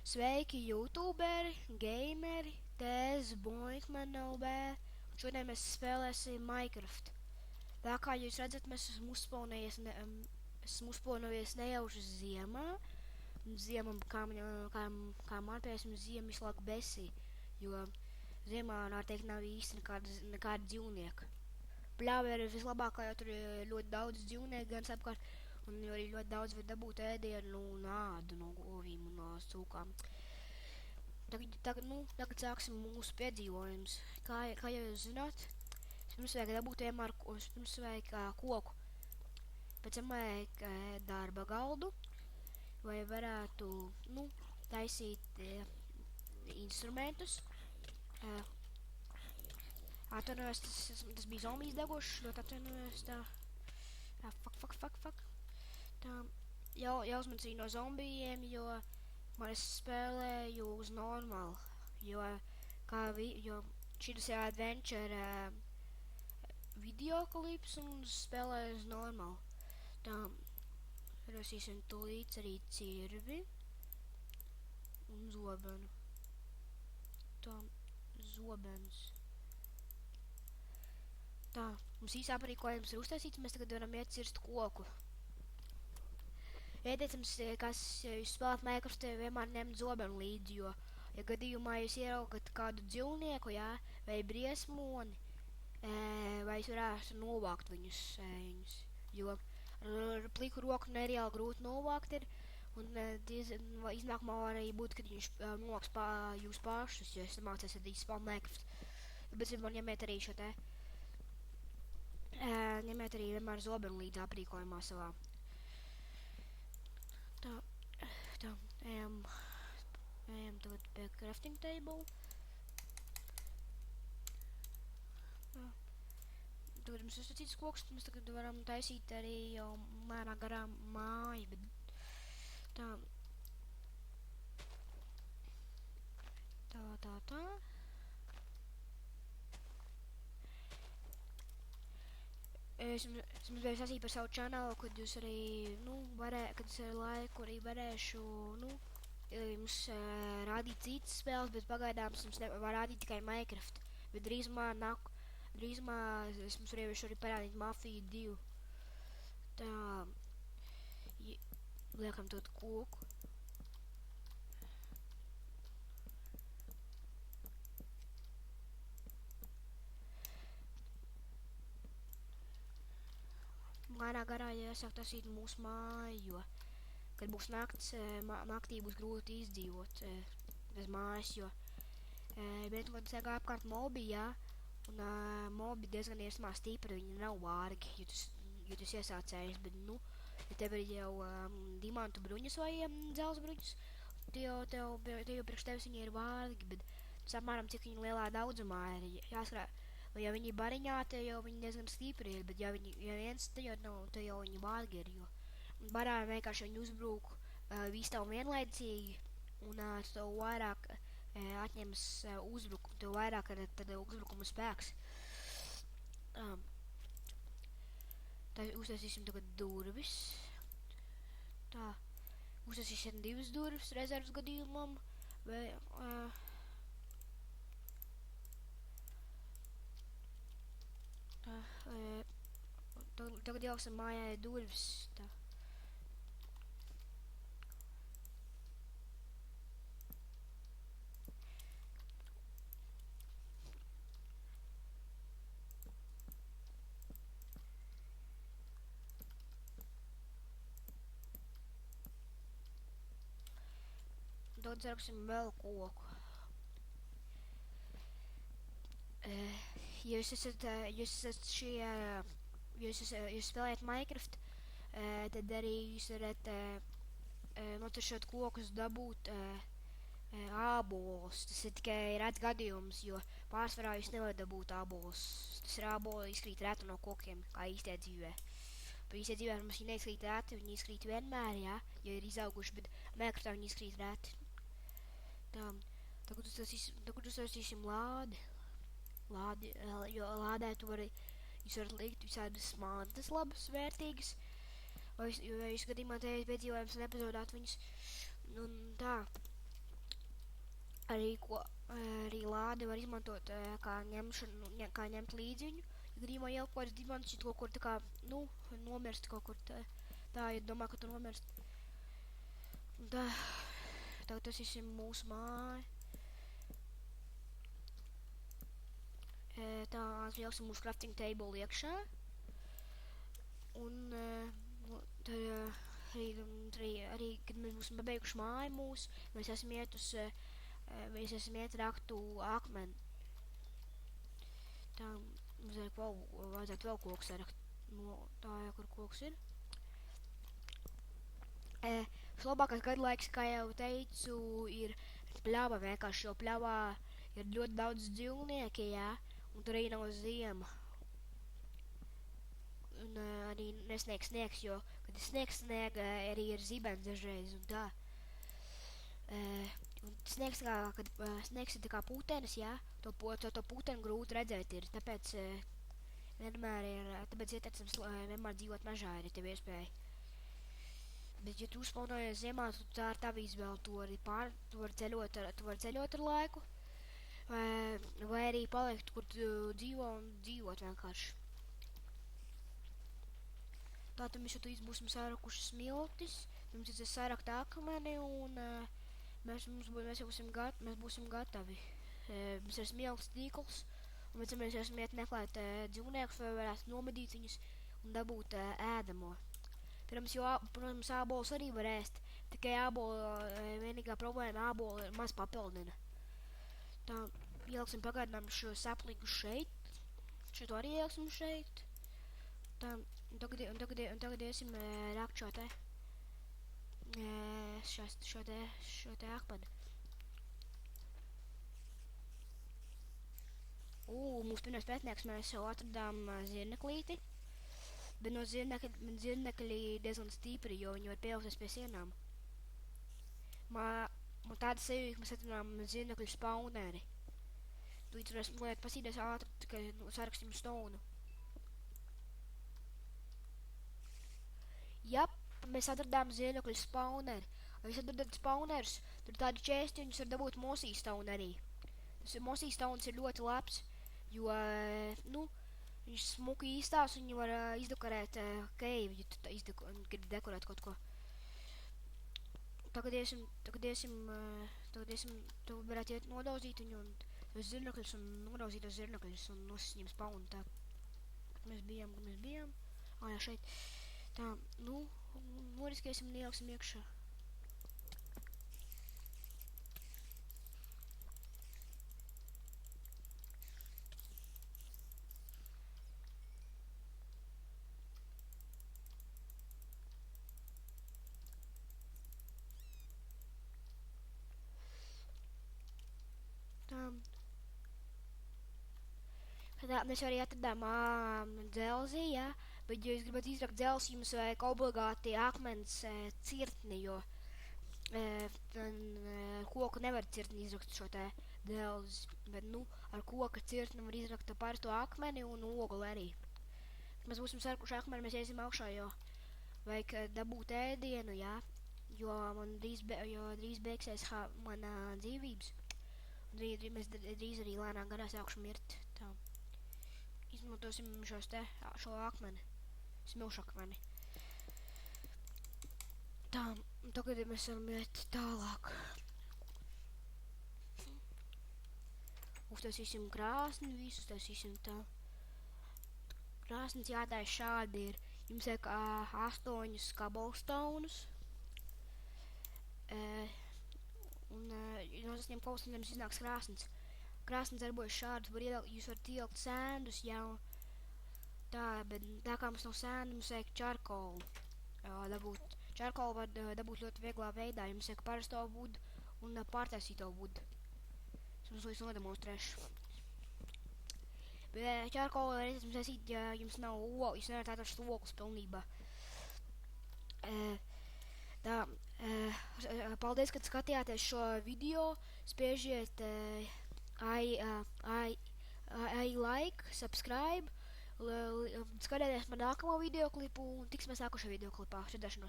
Sveiki, youtuberi, gameri, Tēzes Boinkmanovē, un šodien mēs spēlēsim Minecraft. Tā kā jūs redzat, esmu uzplānojies nejauši ziemā, un ziemam, kā man piesim, ziema visu laiku besī, jo ziemā noteikti nav īsti nekāda dzīvnieka. Pļāva ir vislabākā, jo tur ir ļoti daudz dzīvnieku gan apkārt, un arī ļoti daudz var dabūt ēdienu un ādu no govīm un no cūkām. Tagad sāksim mūsu piedzīvojumus. Kā jau jūs zināt, pirms vajag dabūt vienmēr koku. Pēc tam vajag darba galdu, vai varētu taisīt instrumentus. Atvainojos, tas bija zombijas degošs, ļoti atvainojos tā. Fuck. Tā, jāuzmanās no zombijiem, jo man es spēlēju uz normālu, jo šis ir adventure videoklips un spēlēju uz normālu. Tā, rasīsim tūlīt arī cirvi un zobenu. Tā, zobens. Tā, mums īsā aprīkojums ir uztaisīts, mēs tagad varam iet cirst koku. Ieteicams, kas jūs spēlēt Minecraft, vienmēr ņemt zobenu līdzi, jo, ja gadījumā jūs ieraugat kādu dzīvnieku, vai briesmoni, vai jūs varētu novākt viņus, jo ar pliku roku nereāli grūti novākt ir, un iznākumā var arī būt, kad viņš novāks jūs pašus, jo es mācēsiet spēlēt Minecraft. Bet man ņemiet arī šo te, ņemiet arī vienmēr zobenu līdzi aprīkojumā savā. Tā, ejam tagad pie crafting table. Tagad mums ir sacīts koks, mēs tagad varam taisīt arī jau mērā garām māju, bet tā. Es jums vēl sasīju par savu channelu, kad jūs arī, kad es ar laiku arī varēšu, jums rādīt citas spēles, bet pagaidām es jums var rādīt tikai Minecraft. Bet drīzumā es jums varēšu arī parādīt Mafiju 2. Tā, liekam tot koku. Lēnā garā jāsāk tasīt mūsu māju, jo, kad būs nakts, naktī būs grūti izdzīvot bez mājas, jo bet man sāk apkārt mobi, un mobi diezgan iesmā stipri, viņi nav vārgi, jo tas iesācējs, bet, ja tev ir jau dimantu bruņas vai dzels bruņas, tev priekš tevis viņi ir vārgi, bet tas apmēram cik viņu lielā daudzumā ir jāskarā. Ja viņi bariņā, te jau viņi diezgan stipri ir, bet ja viens te jau viņi vārgi ir, jo barā vienkārši viņi uzbrūk visu tev vienlaicīgi, un tev vairāk atņemas uzbrukumu, tev vairāk ir tad uzbrukuma spēks. Tā, uztaisīsim tagad durvis. Tā, uztaisīsim 2 durvis rezervas gadījumam, vai... Tagad jāksim mājai durvis. Tā. Tad dzerksim vēl koku. Ja jūs spēlējat Minecraft, tad arī jūs varat noturšot kokus dabūt ābolus. Tas ir tikai rets gadījums, jo pārsvarā jūs nevarat dabūt ābolus. Tas ir āboli izkrīt reti no kokiem, kā īstajā dzīvē. Bet īstajā dzīvē mums viņi neizkrīt reti, viņi izkrīt vienmēr, ja ir izauguši, bet Minecraftā viņi izkrīt reti. Tā, tagad uztaisīsim lādi. Jo lādē jūs varat likt visādas mantas labas, vērtīgas, vai jūs gadījumā te piedzīvojums nepazodāt viņus, un tā. Arī lādi var izmantot kā ņemt līdzi viņu. Ja gadījumā jau kaut kāds dibants šit kaut kur tā kā, nomirst kaut kur tā, ja domā, ka tu nomirst. Un tagad tas ir mūsu māja. Tā, atļauksim mūsu crafting table iekšā. Un tad arī, kad mēs būsim pabeiguši māju mūsu, mēs esam iet raktu akmeni. Tā, mums vajadzētu vēl koku sarakt. Tā jau, kur koks ir. Labākais gadlaiks, kā jau teicu, ir pļava vienkārši, jo pļavā ir ļoti daudz dzīvnieki, jā, un tur arī nav ziema. Un arī nesniegs sniegs, jo, kad sniegs sniega, arī ir zibens dažreiz un tā. Un sniegs, kad sniegs ir tā kā putenis, jā, to puteni grūti redzēt ir, tāpēc tāpēc ieteicams vienmēr dzīvot mežā, ja tev iespēja. Bet, ja tu uzspaunojies ziemā, tad tā ir tava izvēle, tu vari ceļot ar laiku, vai arī palikt, kur tu dzīvo un dzīvot vienkārši. Tātad mēs jau būsim sārakuši smiltis, mums ir sārakt akmeni un mēs būsim gatavi. Mums ir smilts tīkls, un mēs esam iet meklēt dzīvniekus, vai varētu nomedīt viņus un dabūt ēdamo. Protams, ābolus arī var ēst, tikai vienīgā problēma ābolu maz papildina. Tā, ieliksim pagaidām šo saplīgu šeit, šito arī ieliksim šeit. Tā, un tagad iesim rakt šo te akmeni. Mūsu pirmais pētnieks mēs jau atradām zirneklīti. Bet no zirnekļi diezgan stipri, jo viņi var pieaugties pie sienām. Man tāda sajūta, ka mēs atradām zirnekļu spawneri. Tu varētu pasīties ātri, tikai sarakstīm stonu. Jap, mēs atradām zirnekļu spawneri. Ja jūs atradat spawnerus, tur tādi čēsti, viņus var dabūt Mossy Stone arī. Mossy Stones ir ļoti labs, jo, viņš smuki īstās, un viņi var izdekorēt keivi, ja tu gribi dekorēt kaut ko. Tagad iesim, tu varētu iet nodauzīt viņu un tos zirnekļus un nodauzīt tos zirnekļus un nosis viņiem spawnu. Tā, mēs bijām. Jā, šeit. Tā, noriskēsim un ieliksim iekšā. Mēs arī atradām dzelzi, jā, bet, ja jūs gribat izrakt dzelzi, jums vajag obligāti akmens cirtni, jo koku nevar cirtni izrakt šo te dzelzi, bet, ar koka cirtni var izrakt parasto akmeni un ogli arī. Mēs būsim sarkuši akmeni, mēs iesim augšā, jo vajag dabūt ēdienu, jā, jo drīz beigsies mana dzīvības. Mēs drīz arī lēnāk garā sākšu mirt. Tā. Izmantosim šo akmeni. Smilšu akmeni. Tā, tagad mēs varam iet tālāk. Uztaisīsim krāsni, visus taisīsim tā. Krāsnis jātāja šādi ir. Jums vajag 8 cobblestones. Un no 8 cobblestones jums iznāks krāsnis. Krāsnis darbojas šādi, jūs varat ielikt sēndus jau. Tā, bet tā kā mums nav sēndu, mums vajag čarkolu dabūt. Čarkolu var dabūt ļoti vieglā veidā, jums vajag parasto vudu un pārtaisīto vudu. Es mums līdz nodemonstrēšu. Bet čarkolu var taisīt, ja jums nav olu, jūs nevarat atrast olas pilnībā. Paldies, kad skatījāties šo video. Spiežiet like, subscribe. Skatieties man nākamo videoklipu un tiksimies nākošajā videoklipā. Redzēšanos!